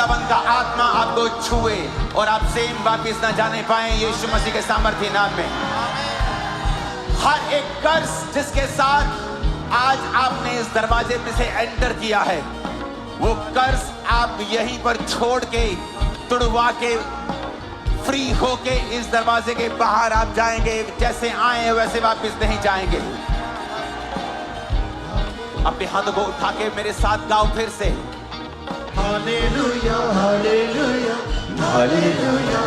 खुदावंद का आत्मा आपको छुए और आप सेम वापिस ना जाने पाए यीशु मसीह के सामर्थ्य नाम में। हर एक कर्ज जिसके साथ आज आपने इस दरवाजे में से एंटर किया है, वो कर्ज आप यहीं पर छोड़ के, तुड़वा के, फ्री होके इस दरवाजे के बाहर आप जाएंगे। जैसे आए वैसे वापस नहीं जाएंगे। अपने हाथों को उठा के मेरे साथ गाओ फिर से। Hallelujah hallelujah hallelujah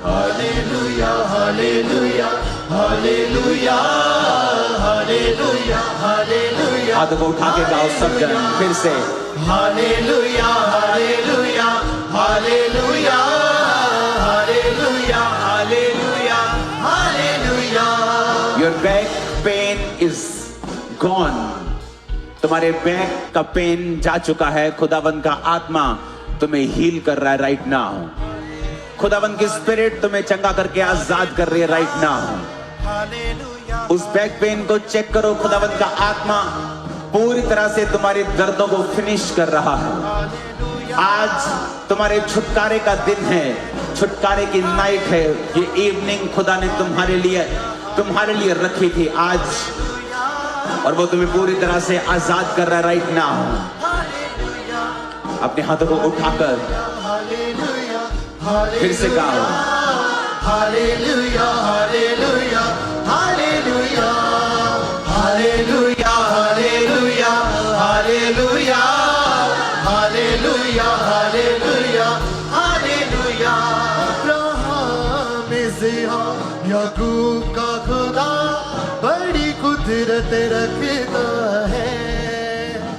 hallelujah hallelujah hallelujah hallelujah hallelujah. हाथों को उठा के गाओ सब जन फिर से। Hallelujah hallelujah hallelujah hallelujah hallelujah hallelujah. Your back pain is gone. तुम्हारे बैक का पेन जा चुका है। खुदावंद का आत्मा तुम्हें हील कर रहा है राइट नाउ। खुदावंद की स्पिरिट तुम्हें चंगा करके आजाद कर रही है राइट नाउ। उस बैक पेन को चेक करो। खुदावंद का आत्मा पूरी तरह से तुम्हारे दर्दों को फिनिश कर रहा है। आज तुम्हारे छुटकारे का दिन है, छुटकारे की नाइट है। ये इवनिंग खुदा ने तुम्हारे लिए रखी थी आज, और वो तुम्हें पूरी तरह से आजाद कर रहा है राइट नाउ। अपने हाथों को उठाकर फिर से गाओ। Hallelujah hallelujah hallelujah hallelujah hallelujah hallelujah hallelujah hallelujah hallelujah. Abraham इस्हाक याकूब का खुदा बड़ी कुदरत रखता है।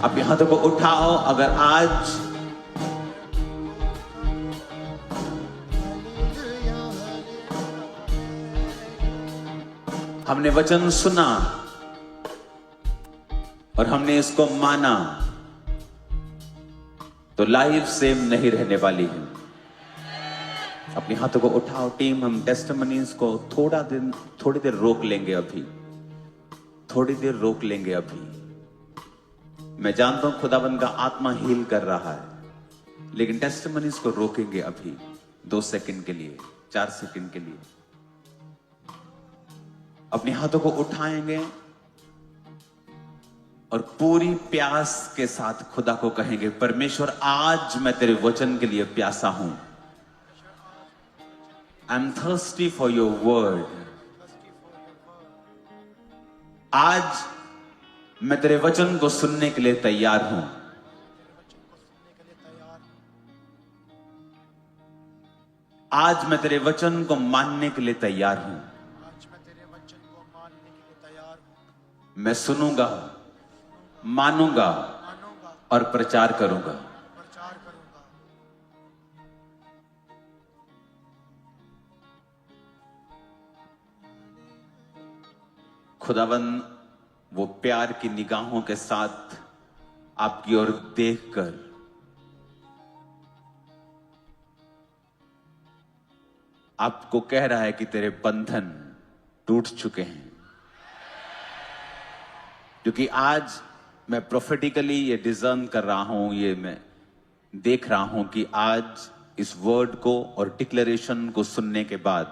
अपने हाथों को उठाओ। अगर आज हमने वचन सुना और हमने इसको माना, तो लाइफ सेम नहीं रहने वाली है। अपने हाथों को उठाओ टीम। हम टेस्टिमनीज को थोड़ी देर रोक लेंगे अभी, थोड़ी देर रोक लेंगे अभी। मैं जानता हूं खुदावंद का आत्मा हील कर रहा है, लेकिन टेस्टिमनीज को रोकेंगे अभी 2 सेकंड के लिए, 4 सेकंड के लिए। अपने हाथों को उठाएंगे और पूरी प्यास के साथ खुदा को कहेंगे, परमेश्वर आज मैं तेरे वचन के लिए प्यासा हूं। I am thirsty for your word. आज मैं तेरे वचन को सुनने के लिए तैयार हूं। आज मैं तेरे वचन को मानने के लिए तैयार हूं। मैं सुनूंगा, मानूंगा और प्रचार करूंगा। खुदावंद वो प्यार की निगाहों के साथ आपकी ओर देखकर आपको कह रहा है कि तेरे बंधन टूट चुके हैं। क्योंकि आज मैं प्रोफेटिकली ये डिजर्न कर रहा हूं, ये मैं देख रहा हूं कि आज इस वर्ड को और डिक्लेरेशन को सुनने के बाद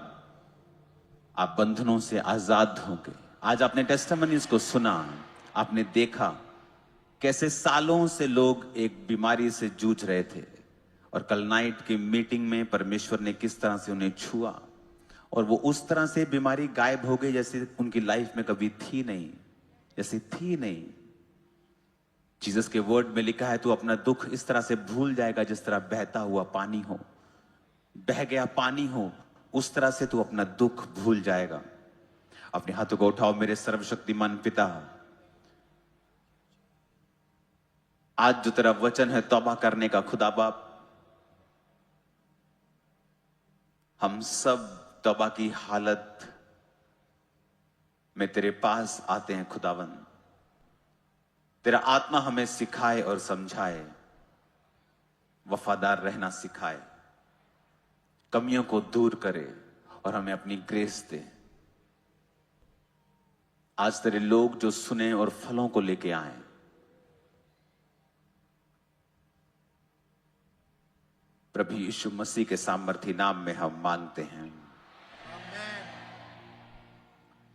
आप बंधनों से आजाद होंगे। आज आपने टेस्टिमनीज को सुना, आपने देखा कैसे सालों से लोग एक बीमारी से जूझ रहे थे, और कल नाइट की मीटिंग में परमेश्वर ने किस तरह से उन्हें छुआ, और वो उस तरह से बीमारी गायब हो गई जैसे उनकी लाइफ में कभी थी नहीं, जैसे थी नहीं। जीसस के वर्ड में लिखा है, तू अपना दुख इस तरह से भूल जाएगा जिस तरह बहता हुआ पानी हो, बह गया पानी हो, उस तरह से तू अपना दुख भूल जाएगा। अपने हाथों को उठाओ। मेरे सर्वशक्तिमान पिता, आज जो तेरा वचन है तौबा करने का, खुदा बाप, हम सब तौबा की हालत में तेरे पास आते हैं। खुदावन, तेरा आत्मा हमें सिखाए और समझाए, वफादार रहना सिखाए, कमियों को दूर करे और हमें अपनी ग्रेस दे। आज तेरे लोग जो सुने और फलों को लेके आए, प्रभु यीशु मसीह के सामर्थी नाम में हम मांगते हैं।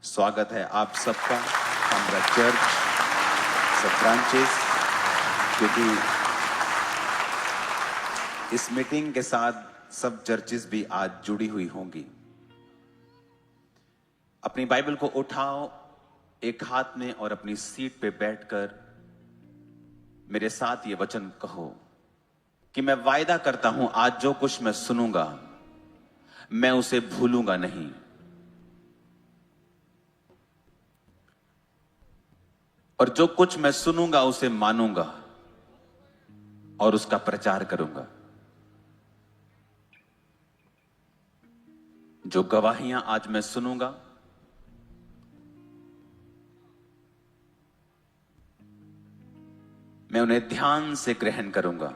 स्वागत है आप सबका हमारा चर्च सब ब्रांचेस, क्योंकि इस मीटिंग के साथ सब चर्चेस भी आज जुड़ी हुई होंगी। अपनी बाइबल को उठाओ एक हाथ में और अपनी सीट पे बैठकर मेरे साथ ये वचन कहो कि मैं वायदा करता हूं आज जो कुछ मैं सुनूंगा मैं उसे भूलूंगा नहीं। और जो कुछ मैं सुनूंगा उसे मानूंगा और उसका प्रचार करूंगा। जो गवाहियां आज मैं सुनूंगा मैं उन्हें ध्यान से ग्रहण करूंगा।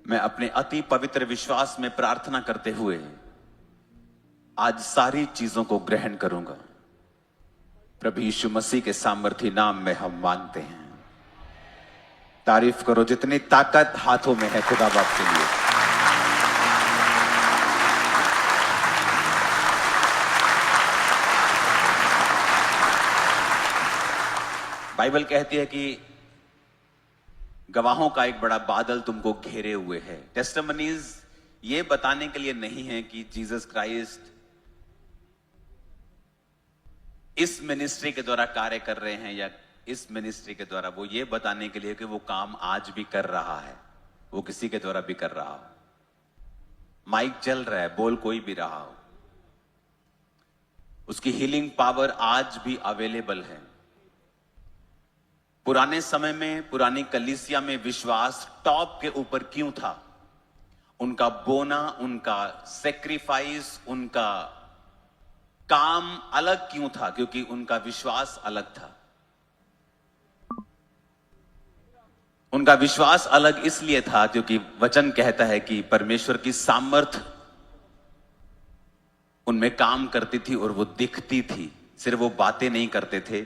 मैं अपने अति पवित्र विश्वास में प्रार्थना करते हुए आज सारी चीजों को ग्रहण करूंगा। प्रभु यीशु मसीह के सामर्थी नाम में हम मांगते हैं। तारीफ करो जितनी ताकत हाथों में है खुदा बाप के लिए। बाइबल कहती है कि गवाहों का एक बड़ा बादल तुमको घेरे हुए है। टेस्टिमनीज ये बताने के लिए नहीं है कि जीसस क्राइस्ट इस मिनिस्ट्री के द्वारा कार्य कर रहे हैं या इस मिनिस्ट्री के द्वारा, वो ये बताने के लिए कि वो काम आज भी कर रहा है, वो किसी के द्वारा भी कर रहा हो। माइक चल रहा है, बोल कोई भी रहा हो, उसकी हीलिंग पावर आज भी अवेलेबल है। पुराने समय में पुरानी कलीसिया में विश्वास टॉप के ऊपर क्यों था? उनका बोना, उनका सेक्रीफाइस, उनका काम अलग क्यों था? क्योंकि उनका विश्वास अलग था। उनका विश्वास अलग इसलिए था क्योंकि वचन कहता है कि परमेश्वर की सामर्थ उनमें काम करती थी और वो दिखती थी। सिर्फ वो बातें नहीं करते थे,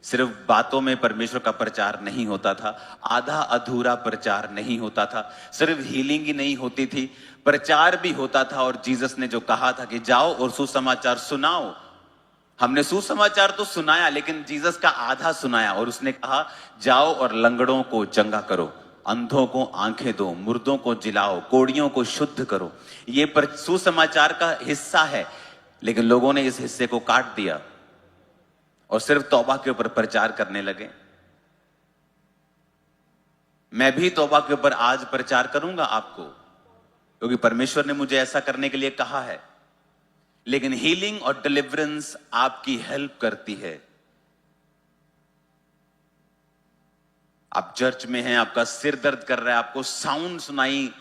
सिर्फ बातों में परमेश्वर का प्रचार नहीं होता था, आधा अधूरा प्रचार नहीं होता था, सिर्फ हीलिंग ही नहीं होती थी, प्रचार भी होता था। और जीसस ने जो कहा था कि जाओ और सुसमाचार सुनाओ, हमने सुसमाचार तो सुनाया लेकिन जीसस का आधा सुनाया। और उसने कहा जाओ और लंगड़ों को चंगा करो, अंधों को आंखें दो, मुर्दों को जिलाओ, कोढ़ियों को शुद्ध करो। ये सुसमाचार का हिस्सा है, लेकिन लोगों ने इस हिस्से को काट दिया और सिर्फ तौबा के ऊपर प्रचार करने लगे। मैं भी तौबा के ऊपर आज प्रचार करूंगा आपको, क्योंकि परमेश्वर ने मुझे ऐसा करने के लिए कहा है। लेकिन हीलिंग और डिलीवरेंस आपकी हेल्प करती है। आप चर्च में हैं, आपका सिर दर्द कर रहा है, आपको साउंड सुनाई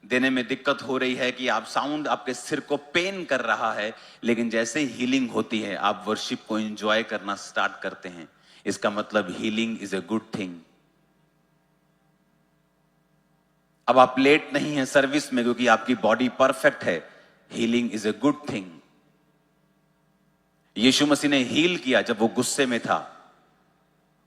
देने में दिक्कत हो रही है कि आप साउंड आपके सिर को पेन कर रहा है, लेकिन जैसे हीलिंग होती है आप वर्शिप को एंजॉय करना स्टार्ट करते हैं। इसका मतलब healing is a good thing. अब आप लेट नहीं है सर्विस में क्योंकि आपकी बॉडी परफेक्ट है। Healing is a good thing. यीशु मसीह ने हील किया जब वो गुस्से में था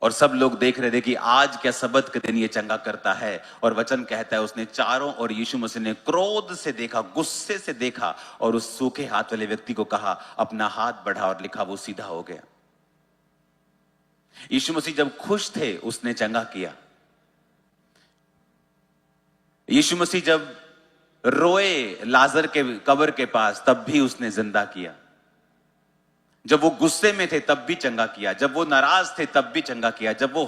और सब लोग देख रहे थे कि आज क्या सबत के दिन ये चंगा करता है। और वचन कहता है उसने चारों और यीशु मसीह ने क्रोध से देखा, गुस्से से देखा और उस सूखे हाथ वाले व्यक्ति को कहा अपना हाथ बढ़ा, और लिखा वो सीधा हो गया। यीशु मसीह जब खुश थे उसने चंगा किया। यीशु मसीह जब रोए लाजर के कब्र के पास तब भी उसने जिंदा किया। जब वो गुस्से में थे तब भी चंगा किया, जब वो नाराज थे तब भी चंगा किया, जब वो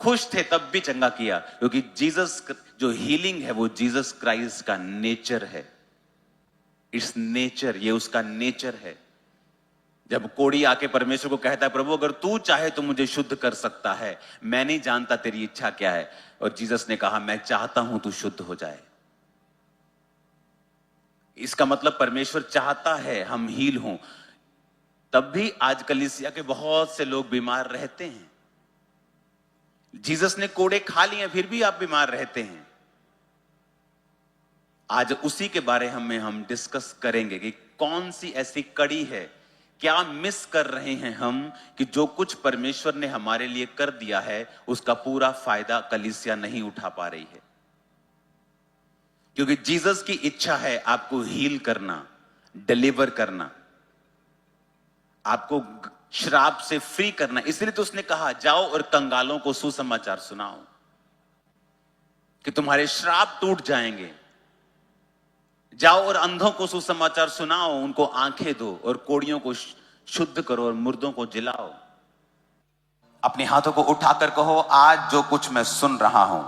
खुश थे तब भी चंगा किया। क्योंकि जीसस जो हीलिंग है वो जीसस क्राइस्ट का नेचर है। इट्स नेचर, ये उसका नेचर है। जब कोढ़ी आके परमेश्वर को कहता है प्रभु अगर तू चाहे तो मुझे शुद्ध कर सकता है, मैं नहीं जानता तेरी इच्छा क्या है। और जीसस ने कहा मैं चाहता हूं तू शुद्ध हो जाए। इसका मतलब परमेश्वर चाहता है हम हील हों। तब भी आज कलीसिया के बहुत से लोग बीमार रहते हैं। जीसस ने कोड़े खा लिए फिर भी आप बीमार रहते हैं। आज उसी के बारे में हम डिस्कस करेंगे कि कौन सी ऐसी कड़ी है क्या मिस कर रहे हैं हम कि जो कुछ परमेश्वर ने हमारे लिए कर दिया है उसका पूरा फायदा कलीसिया नहीं उठा पा रही है। क्योंकि जीसस की इच्छा है आपको हील करना, डिलीवर करना, आपको श्राप से फ्री करना। इसलिए तो उसने कहा जाओ और कंगालों को सुसमाचार सुनाओ कि तुम्हारे श्राप टूट जाएंगे। जाओ और अंधों को सुसमाचार सुनाओ, उनको आंखें दो, और कोड़ियों को शुद्ध करो और मुर्दों को जिलाओ। अपने हाथों को उठाकर कहो, आज जो कुछ मैं सुन रहा हूं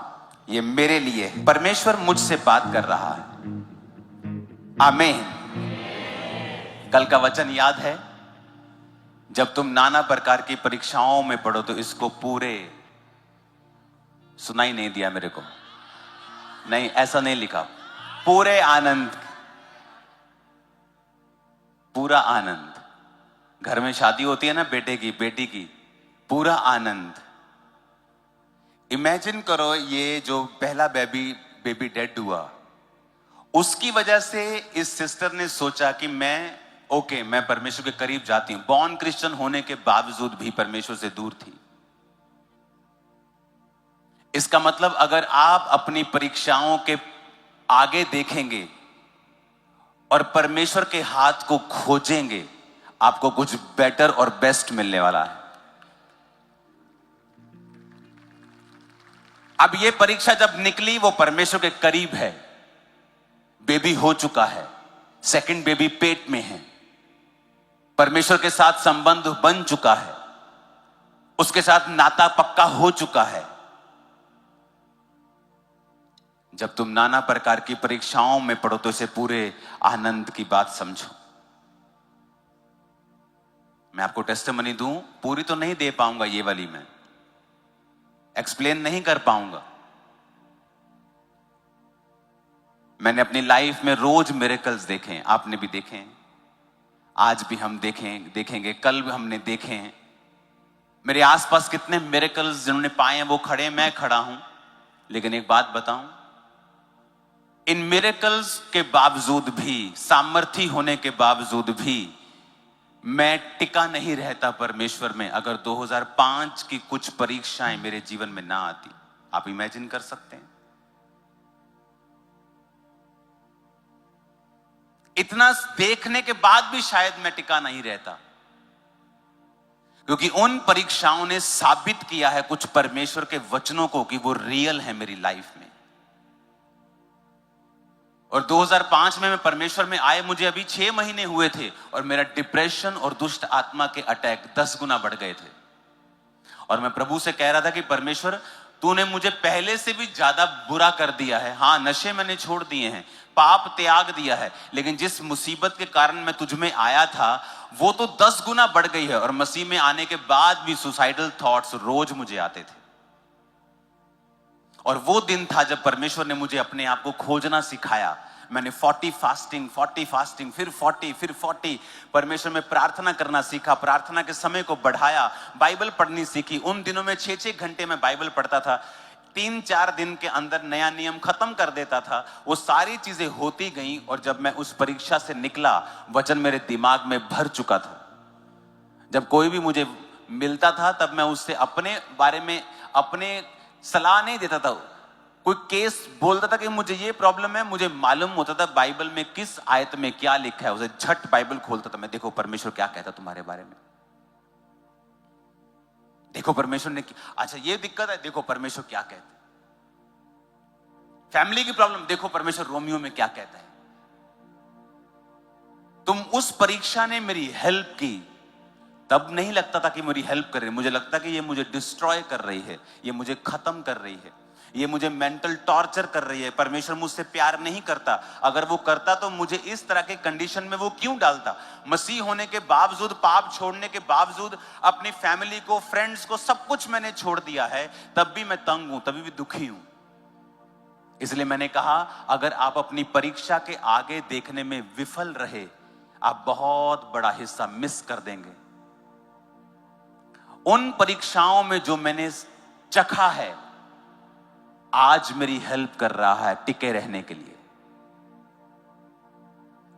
ये मेरे लिए है। परमेश्वर मुझसे बात कर रहा है। आमीन। कल का वचन याद है? जब तुम नाना प्रकार की परीक्षाओं में पढ़ो तो इसको पूरे सुनाई नहीं दिया मेरे को, नहीं ऐसा नहीं लिखा। पूरे आनंद, पूरा आनंद। घर में शादी होती है ना बेटे की, बेटी की, पूरा आनंद। इमेजिन करो ये जो पहला बेबी डेड हुआ, उसकी वजह से इस सिस्टर ने सोचा कि मैं परमेश्वर के करीब जाती हूं। बॉर्न क्रिश्चियन होने के बावजूद भी परमेश्वर से दूर थी। इसका मतलब अगर आप अपनी परीक्षाओं के आगे देखेंगे और परमेश्वर के हाथ को खोजेंगे, आपको कुछ बेटर और बेस्ट मिलने वाला है। अब ये परीक्षा जब निकली, वो परमेश्वर के करीब है, बेबी हो चुका है, सेकंड बेबी पेट में है, परमेश्वर के साथ संबंध बन चुका है, उसके साथ नाता पक्का हो चुका है। जब तुम नाना प्रकार की परीक्षाओं में पढ़ो तो इसे पूरे आनंद की बात समझो। मैं आपको टेस्टिमनी दूं, पूरी तो नहीं दे पाऊंगा, ये वाली मैं एक्सप्लेन नहीं कर पाऊंगा। मैंने अपनी लाइफ में रोज मिरेकल्स देखे हैं, आपने भी देखे हैं, आज भी हम देखेंगे, कल भी हमने देखे हैं। मेरे आसपास कितने मिरेकल्स जिन्होंने पाए हैं वो खड़े, मैं खड़ा हूं। लेकिन एक बात बताऊं, इन मिरेकल्स के बावजूद भी, सामर्थी होने के बावजूद भी मैं टिका नहीं रहता परमेश्वर में अगर 2005 की कुछ परीक्षाएं मेरे जीवन में ना आती। आप इमेजिन कर सकते हैं? इतना देखने के बाद भी शायद मैं टिका नहीं रहता, क्योंकि उन परीक्षाओं ने साबित किया है कुछ परमेश्वर के वचनों को कि वो रियल है मेरी लाइफ में। और 2005 में मैं परमेश्वर में आए, मुझे अभी 6 महीने हुए थे और मेरा डिप्रेशन और दुष्ट आत्मा के अटैक 10 गुना बढ़ गए थे। और मैं प्रभु से कह रहा था कि परमेश्वर, तूने मुझे पहले से भी ज्यादा बुरा कर दिया है। हाँ, नशे मैंने छोड़ दिए हैं, पाप त्याग दिया है, लेकिन जिस मुसीबत के कारण मैं तुझ में आया था वो तो 10 गुना बढ़ गई है। और मसीह में आने के बाद भी सुसाइडल थॉट्स रोज मुझे आते थे। और वो दिन था जब परमेश्वर ने मुझे अपने आप को खोजना सिखाया। मैंने 40 फास्टिंग, फिर 40, परमेश्वर में प्रार्थना करना सीखा, प्रार्थना के समय को बढ़ाया, बाइबल पढ़नी सीखी। उन दिनों में 6-6 घंटे में बाइबल पढ़ता था, 3-4 दिन के अंदर नया नियम खत्म कर देता था। वो सारी चीजें होती गई और जब मैं उस परीक्षा से निकला, वचन मेरे दिमाग में भर चुका था। जब कोई भी मुझे मिलता था तब मैं उससे अपने बारे में अपने सलाह नहीं देता था। कोई केस बोलता था कि मुझे ये प्रॉब्लम है, मुझे मालूम होता था बाइबल में किस आयत में क्या लिखा है, उसे झट बाइबल खोलता था मैं, देखो परमेश्वर क्या कहता तुम्हारे बारे में, देखो परमेश्वर ने, अच्छा ये दिक्कत है, देखो परमेश्वर क्या कहता है। फैमिली की प्रॉब्लम, देखो परमेश्वर रोमियो में क्या कहता है। तुम उस परीक्षा ने मेरी हेल्प की। तब नहीं लगता था कि मेरी हेल्प कर रही है, मुझे लगता कि ये मुझे डिस्ट्रॉय कर रही है, ये मुझे खत्म कर रही है, ये मुझे मेंटल टॉर्चर कर रही है। परमेश्वर मुझसे प्यार नहीं करता। अगर वो करता तो मुझे इस तरह के कंडीशन में वो क्यों डालता। मसीह होने के बावजूद, पाप छोड़ने के बावजूद, अपनी फैमिली को, फ्रेंड्स को, सब कुछ मैंने छोड़ दिया है, तब भी मैं तंग हूं, तभी भी दुखी हूं। इसलिए मैंने कहा, अगर आप अपनी परीक्षा के आगे देखने में विफल रहे, आप बहुत बड़ा हिस्सा मिस कर देंगे। उन परीक्षाओं में जो मैंने चखा है, आज मेरी हेल्प कर रहा है टिके रहने के लिए।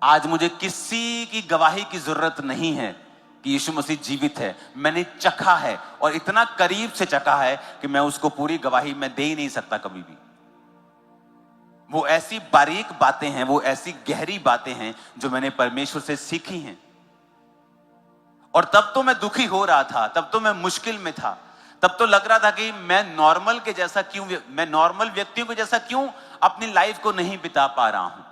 आज मुझे किसी की गवाही की जरूरत नहीं है कि यीशु मसीह जीवित है, मैंने चखा है और इतना करीब से चखा है कि मैं उसको पूरी गवाही में दे ही नहीं सकता कभी भी। वो ऐसी बारीक बातें हैं, वो ऐसी गहरी बातें हैं जो मैंने परमेश्वर से सीखी हैं। और तब तो मैं दुखी हो रहा था, तब तो मैं मुश्किल में था, तब तो लग रहा था कि मैं नॉर्मल व्यक्तियों के जैसा क्यों अपनी लाइफ को नहीं बिता पा रहा हूं।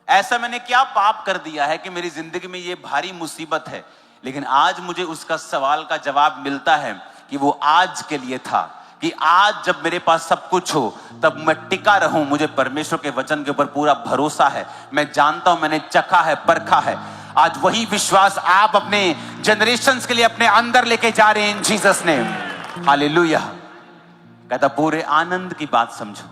ऐसा मैंने क्या पाप कर दिया है कि मेरी जिंदगी में ये भारी मुसीबत है। लेकिन आज मुझे उसका सवाल का जवाब मिलता है कि वो आज के लिए था, कि आज जब मेरे पास सब कुछ हो तब मैं टिका रहूं। मुझे परमेश्वर के वचन के ऊपर पूरा भरोसा है, मैं जानता हूं, मैंने चखा है, परखा है। आज वही विश्वास आप अपने जनरेशंस के लिए अपने अंदर लेके जा रहे हैं इन जीसस नेम। हालेलुया। कहता पूरे आनंद की बात समझो।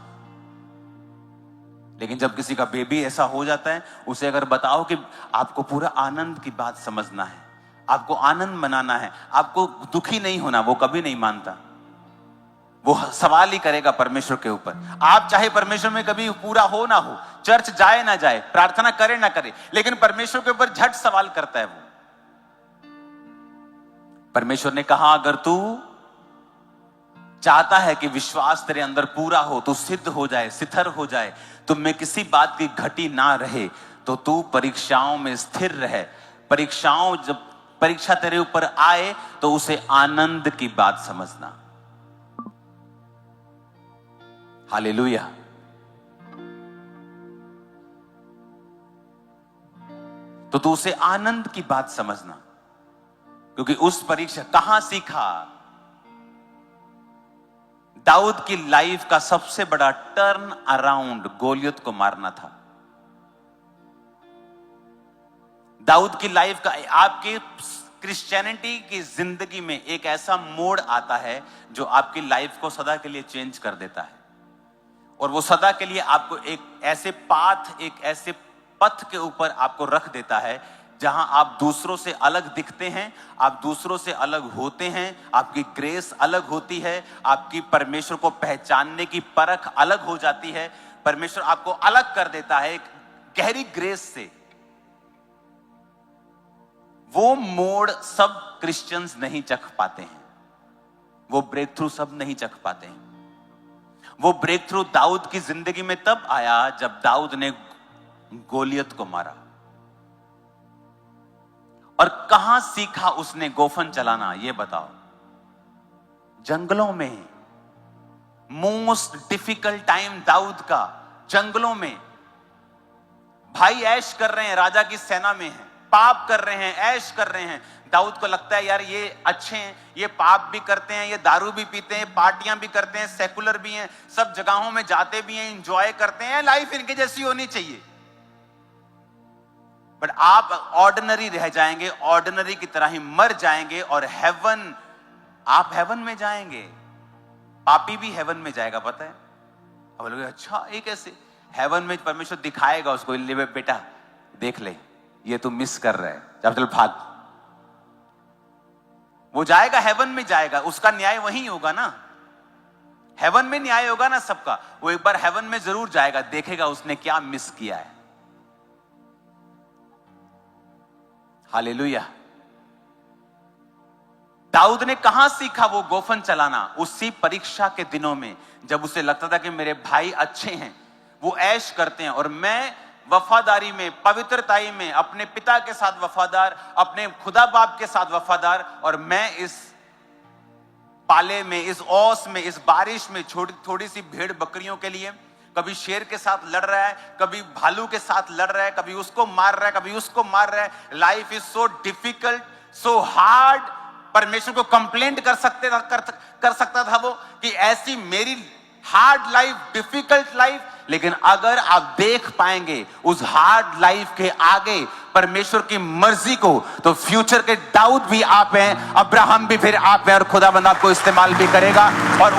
लेकिन जब किसी का बेबी ऐसा हो जाता है, उसे अगर बताओ कि आपको पूरा आनंद की बात समझना है, आपको आनंद मनाना है, आपको दुखी नहीं होना, वो कभी नहीं मानता। वो सवाल ही करेगा परमेश्वर के ऊपर। आप चाहे परमेश्वर में कभी पूरा हो ना हो, चर्च जाए ना जाए, प्रार्थना करे ना करे, लेकिन परमेश्वर के ऊपर झट सवाल करता है वो। परमेश्वर ने कहा अगर तू चाहता है कि विश्वास तेरे अंदर पूरा हो, तो सिद्ध हो जाए, सिथर हो जाए, तुम में किसी बात की घटी ना रहे, तो तू परीक्षाओं में स्थिर रहे। जब परीक्षा तेरे ऊपर आए तो उसे आनंद की बात समझना। हालेलुया। तो तू उसे आनंद की बात समझना, क्योंकि उस परीक्षा कहां सीखा? दाऊद की लाइफ का सबसे बड़ा टर्न अराउंड गोलियत को मारना था। दाऊद की लाइफ का, आपके क्रिश्चियनिटी की जिंदगी में एक ऐसा मोड़ आता है जो आपकी लाइफ को सदा के लिए चेंज कर देता है। और वो सदा के लिए आपको एक ऐसे पथ के ऊपर आपको रख देता है जहां आप दूसरों से अलग दिखते हैं, आप दूसरों से अलग होते हैं, आपकी ग्रेस अलग होती है, आपकी परमेश्वर को पहचानने की परख अलग हो जाती है। परमेश्वर आपको अलग कर देता है एक गहरी ग्रेस से। वो मोड़ सब क्रिश्चियंस नहीं चख पाते हैं, वो ब्रेक थ्रू सब नहीं चख पाते हैं। वो ब्रेक थ्रू दाऊद की जिंदगी में तब आया जब दाऊद ने गोलियत को मारा। और कहां सीखा उसने गोफन चलाना, ये बताओ? जंगलों में। मोस्ट डिफिकल्ट टाइम दाऊद का, जंगलों में। भाई ऐश कर रहे हैं, राजा की सेना में है, पाप कर रहे हैं, ऐश कर रहे हैं। दाऊद को लगता है यार ये अच्छे हैं, ये पाप भी करते हैं, ये दारू भी पीते हैं, पार्टियां भी करते हैं, सेकुलर भी हैं, सब जगहों में जाते भी हैं, एंजॉय करते हैं, लाइफ इनके जैसी होनी चाहिए। बट आप ऑर्डिनरी रह जाएंगे, ऑर्डिनरी की तरह ही मर जाएंगे, और हेवन, आप हेवन में जाएंगे। पापी भी हेवन में जाएगा, पता है? अब बोलोगे अच्छा ये कैसे? हेवन में परमेश्वर दिखाएगा उसको, ले बेटा देख ले, ये तू मिस कर रहा है, जब चल भाग। वो जाएगा, हेवन में जाएगा, उसका न्याय वहीं होगा ना। हेवन में न्याय होगा ना सबका। वो एक बार हेवन में जरूर जाएगा, देखेगा उसने क्या मिस किया है। हालेलुया। दाऊद ने कहां सीखा वो गोफन चलाना? उसी परीक्षा के दिनों में, जब उसे लगता था कि मेरे भाई अच्छे हैं, वो ऐश करते हैं, और मैं वफादारी में, पवित्रताई में, अपने पिता के साथ वफादार, अपने खुदा बाप के साथ वफादार, और मैं इस पाले में, इस ओस में, इस बारिश में, थोड़ी सी भेड़ बकरियों के लिए कभी शेर के साथ लड़ रहा है, कभी भालू के साथ लड़ रहा है, कभी उसको मार रहा है, कभी उसको मार रहा है। Life is so difficult, so hard. परमेश्वर को कंप्लेंट कर सकता था वो कि ऐसी मेरी हार्ड लाइफ, डिफिकल्ट लाइफ। लेकिन अगर आप देख पाएंगे उस हार्ड लाइफ के आगे परमेश्वर की मर्जी को, तो फ्यूचर के दाऊद भी आप हैं, अब्राहम भी फिर आप हैं, और खुदावंद आपको इस्तेमाल भी करेगा। और